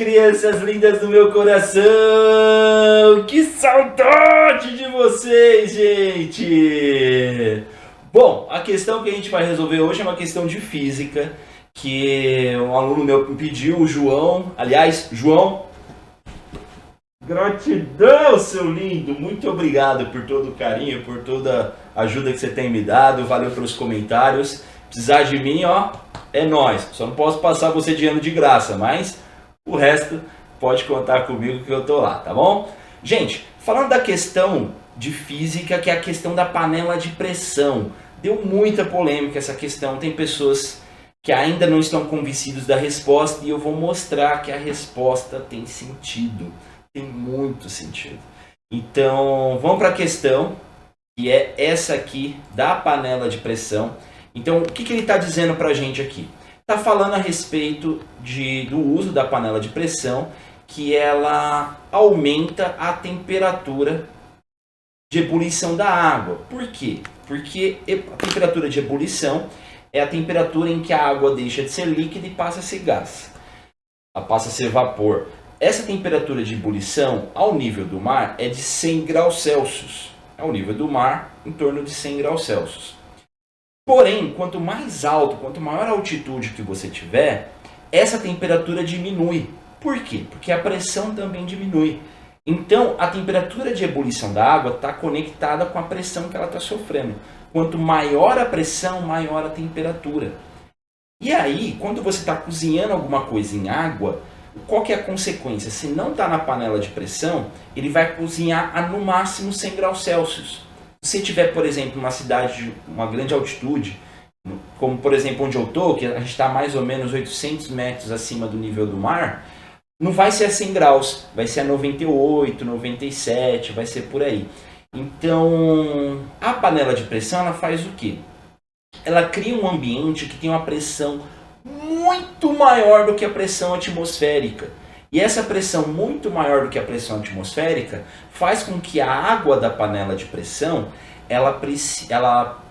crianças lindas do meu coração! Que saudade de vocês, gente! Bom, a questão que a gente vai resolver hoje é uma questão de física que um aluno meu me pediu, o João. Aliás, João, gratidão, seu lindo! Muito obrigado por todo o carinho, por toda a ajuda que você tem me dado. Valeu pelos comentários. Precisar de mim, ó, é nóis. Só não posso passar você de ano de graça, mas o resto pode contar comigo que eu tô lá, tá bom? Gente, falando da questão de física, que é a questão da panela de pressão. Deu muita polêmica essa questão. Tem pessoas que ainda não estão convencidos da resposta e eu vou mostrar que a resposta tem sentido. Tem muito sentido. Então, vamos para a questão, que é essa aqui da panela de pressão. Então, o que ele está dizendo para a gente aqui? Está falando a respeito do uso da panela de pressão, que ela aumenta a temperatura de ebulição da água. Por quê? Porque a temperatura de ebulição é a temperatura em que a água deixa de ser líquida e passa a ser gás. Ela passa a ser vapor. Essa temperatura de ebulição ao nível do mar é de 100 graus Celsius. Ao nível do mar, em torno de 100 graus Celsius. Porém, quanto mais alto, quanto maior a altitude que você tiver, essa temperatura diminui. Por quê? Porque a pressão também diminui. Então, a temperatura de ebulição da água está conectada com a pressão que ela está sofrendo. Quanto maior a pressão, maior a temperatura. E aí, quando você está cozinhando alguma coisa em água, qual que é a consequência? Se não está na panela de pressão, ele vai cozinhar a no máximo 100 graus Celsius. Se você tiver, por exemplo, uma cidade de uma grande altitude, como por exemplo onde eu estou, que a gente está mais ou menos 800 metros acima do nível do mar, não vai ser a 100 graus, vai ser a 98, 97, vai ser por aí. Então, a panela de pressão ela faz o quê? Ela cria um ambiente que tem uma pressão muito maior do que a pressão atmosférica. E essa pressão muito maior do que a pressão atmosférica faz com que a água da panela de pressão ela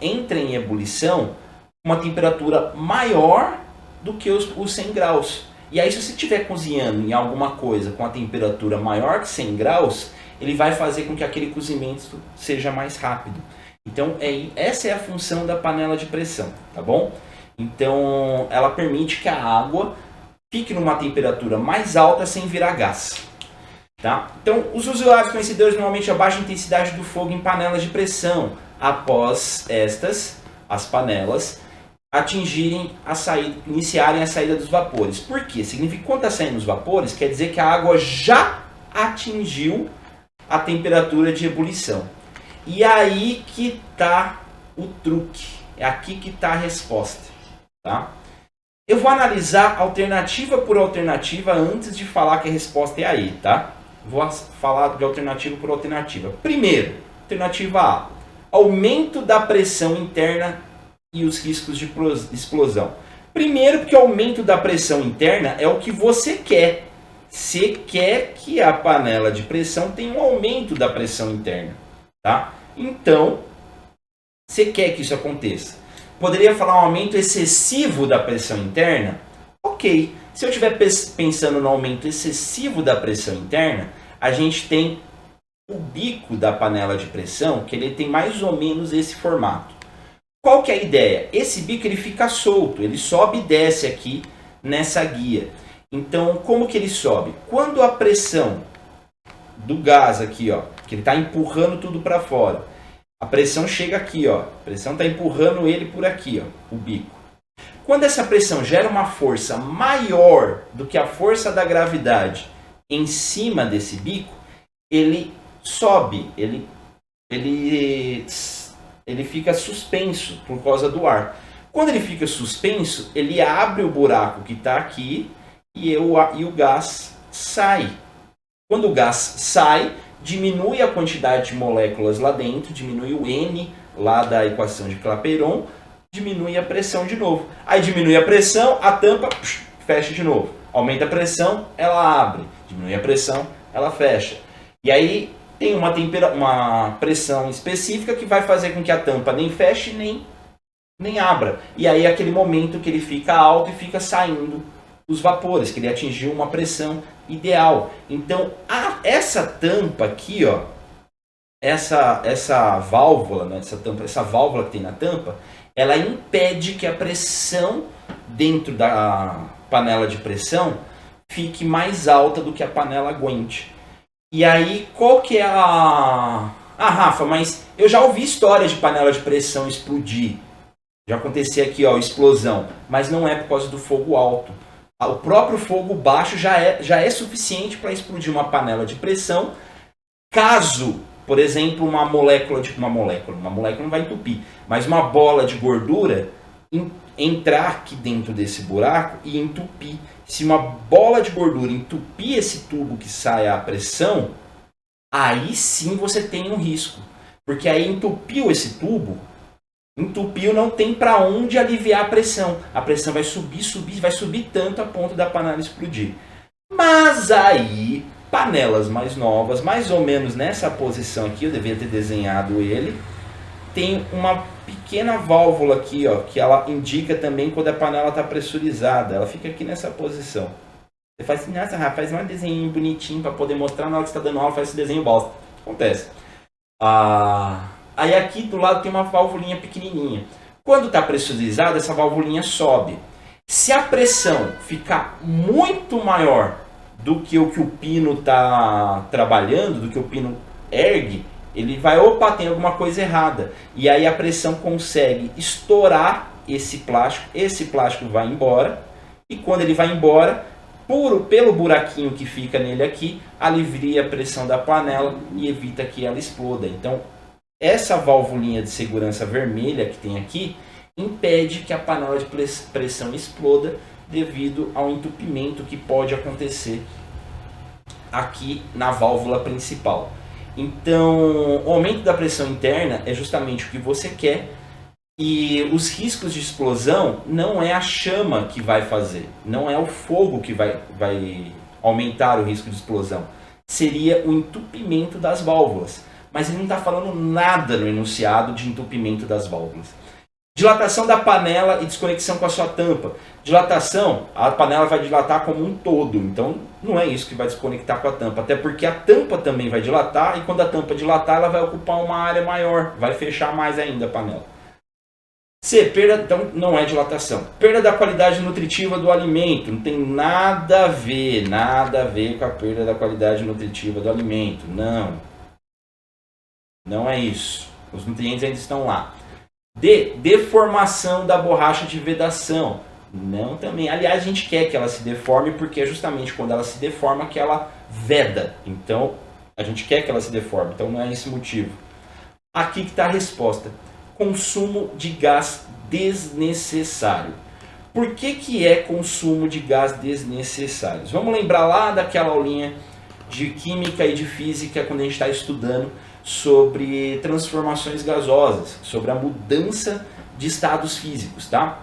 entre em ebulição com uma temperatura maior do que os 100 graus. E aí se você estiver cozinhando em alguma coisa com a temperatura maior que 100 graus, ele vai fazer com que aquele cozimento seja mais rápido. Então essa é a função da panela de pressão, tá bom? Então ela permite que a água fique numa temperatura mais alta sem virar gás. Tá? Então, os usuários conhecedores normalmente abaixam a intensidade do fogo em panelas de pressão, após as panelas, iniciarem a saída dos vapores. Por quê? Significa que quando está saindo os vapores, quer dizer que a água já atingiu a temperatura de ebulição. E aí que está o truque, é aqui que está a resposta. Tá? Eu vou analisar alternativa por alternativa antes de falar que a resposta é aí, tá? Vou falar de alternativa por alternativa. Primeiro, alternativa A. Aumento da pressão interna e os riscos de explosão. Primeiro, porque o aumento da pressão interna é o que você quer. Você quer que a panela de pressão tenha um aumento da pressão interna, tá? Então, você quer que isso aconteça. Poderia falar um aumento excessivo da pressão interna? Ok. Se eu estiver pensando no aumento excessivo da pressão interna, a gente tem o bico da panela de pressão, que ele tem mais ou menos esse formato. Qual que é a ideia? Esse bico ele fica solto, ele sobe e desce aqui nessa guia. Então, como que ele sobe? Quando a pressão do gás aqui, ó, que ele está empurrando tudo para fora, a pressão chega aqui, ó. A pressão está empurrando ele por aqui, ó, o bico. Quando essa pressão gera uma força maior do que a força da gravidade em cima desse bico, ele sobe, ele fica suspenso por causa do ar. Quando ele fica suspenso, ele abre o buraco que está aqui e o gás sai. Quando o gás sai, diminui a quantidade de moléculas lá dentro, diminui o N lá da equação de Clapeyron, diminui a pressão de novo. Aí diminui a pressão, a tampa fecha de novo. Aumenta a pressão, ela abre. Diminui a pressão, ela fecha. E aí tem uma pressão específica que vai fazer com que a tampa nem feche nem abra. E aí é aquele momento que ele fica alto e fica saindo os vapores, que ele atingiu uma pressão ideal. Então, essa tampa aqui, ó, essa válvula, né, essa válvula que tem na tampa, ela impede que a pressão dentro da panela de pressão fique mais alta do que a panela aguente. E aí, qual que é Rafa, mas eu já ouvi histórias de panela de pressão explodir. Já acontecia aqui, ó, explosão. Mas não é por causa do fogo alto. O próprio fogo baixo já é suficiente para explodir uma panela de pressão. Caso, por exemplo, uma molécula não vai entupir, mas uma bola de gordura entrar aqui dentro desse buraco e entupir. Se uma bola de gordura entupir esse tubo que sai a pressão, aí sim você tem um risco. Porque aí entupiu esse tubo, não tem para onde aliviar a pressão. A pressão vai subir tanto a ponto da panela explodir. Mas aí, panelas mais novas, mais ou menos nessa posição aqui, eu devia ter desenhado ele, tem uma pequena válvula aqui, ó, que ela indica também quando a panela está pressurizada. Ela fica aqui nessa posição. Você faz assim, nossa, Rafa, faz um desenho bonitinho para poder mostrar na hora que você está dando aula, faz esse desenho bosta. Acontece. Aí aqui do lado tem uma válvulinha pequenininha. Quando está pressurizada, essa válvulinha sobe. Se a pressão ficar muito maior do que o pino está trabalhando, do que o pino ergue, ele vai, tem alguma coisa errada. E aí a pressão consegue estourar esse plástico vai embora. E quando ele vai embora, pelo buraquinho que fica nele aqui, alivia a pressão da panela e evita que ela exploda. Então, essa válvulinha de segurança vermelha que tem aqui, impede que a panela de pressão exploda devido ao entupimento que pode acontecer aqui na válvula principal. Então, o aumento da pressão interna é justamente o que você quer, e os riscos de explosão não é a chama que vai fazer, não é o fogo que vai aumentar o risco de explosão, seria o entupimento das válvulas. Mas ele não está falando nada no enunciado de entupimento das válvulas. Dilatação da panela e desconexão com a sua tampa. Dilatação, a panela vai dilatar como um todo, então não é isso que vai desconectar com a tampa, até porque a tampa também vai dilatar, e quando a tampa dilatar, ela vai ocupar uma área maior, vai fechar mais ainda a panela. Perda, então não é dilatação. Perda da qualidade nutritiva do alimento, não tem nada a ver com a perda da qualidade nutritiva do alimento, não é isso, os nutrientes ainda estão lá. Deformação da borracha de vedação, não também. Aliás, a gente quer que ela se deforme porque é justamente quando ela se deforma que ela veda. Então, a gente quer que ela se deforme, então não é esse motivo. Aqui que está a resposta. Consumo de gás desnecessário. Por que é consumo de gás desnecessário? Vamos lembrar lá daquela aulinha de química e de física quando a gente está estudando sobre transformações gasosas, sobre a mudança de estados físicos, tá?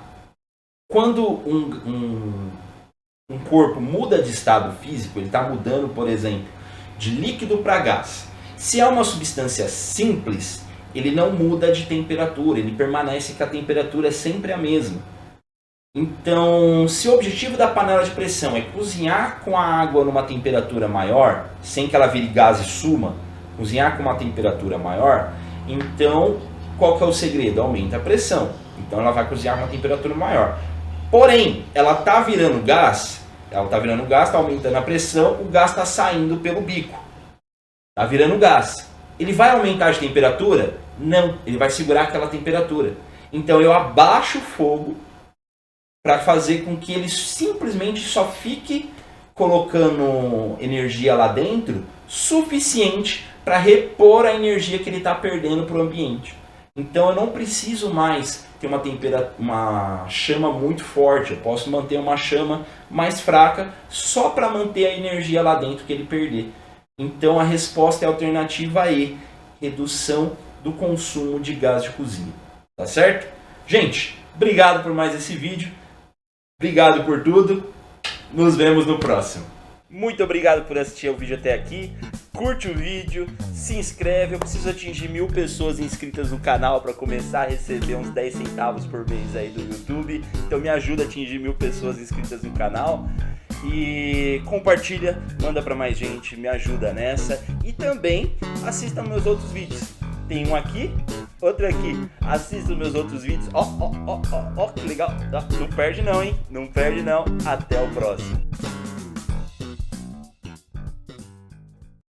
Quando um corpo muda de estado físico, ele está mudando, por exemplo, de líquido para gás. Se é uma substância simples, ele não muda de temperatura, ele permanece que a temperatura é sempre a mesma. Então, se o objetivo da panela de pressão é cozinhar com a água numa temperatura maior, sem que ela vire gás e suma, cozinhar com uma temperatura maior, então qual que é o segredo? Aumenta a pressão. Então ela vai cozinhar com uma temperatura maior. Porém, ela está virando gás, está aumentando a pressão, o gás está saindo pelo bico. Está virando gás. Ele vai aumentar de temperatura? Não, ele vai segurar aquela temperatura. Então eu abaixo o fogo para fazer com que ele simplesmente só fique colocando energia lá dentro suficiente para repor a energia que ele está perdendo para o ambiente. Então eu não preciso mais ter uma chama muito forte, eu posso manter uma chama mais fraca só para manter a energia lá dentro que ele perder. Então a resposta é a alternativa E, redução do consumo de gás de cozinha. Tá certo? Gente, obrigado por mais esse vídeo, obrigado por tudo, nos vemos no próximo. Muito obrigado por assistir o vídeo até aqui. curte o vídeo, se inscreve. Eu preciso atingir 1000 pessoas inscritas no canal para começar a receber uns 10 centavos por mês aí do YouTube. Então me ajuda a atingir 1000 pessoas inscritas no canal. E compartilha, manda para mais gente, me ajuda nessa. E também assista meus outros vídeos. Tem um aqui, outro aqui. Assista meus outros vídeos. Ó, que legal. Não perde não, hein? Não perde não. Até o próximo.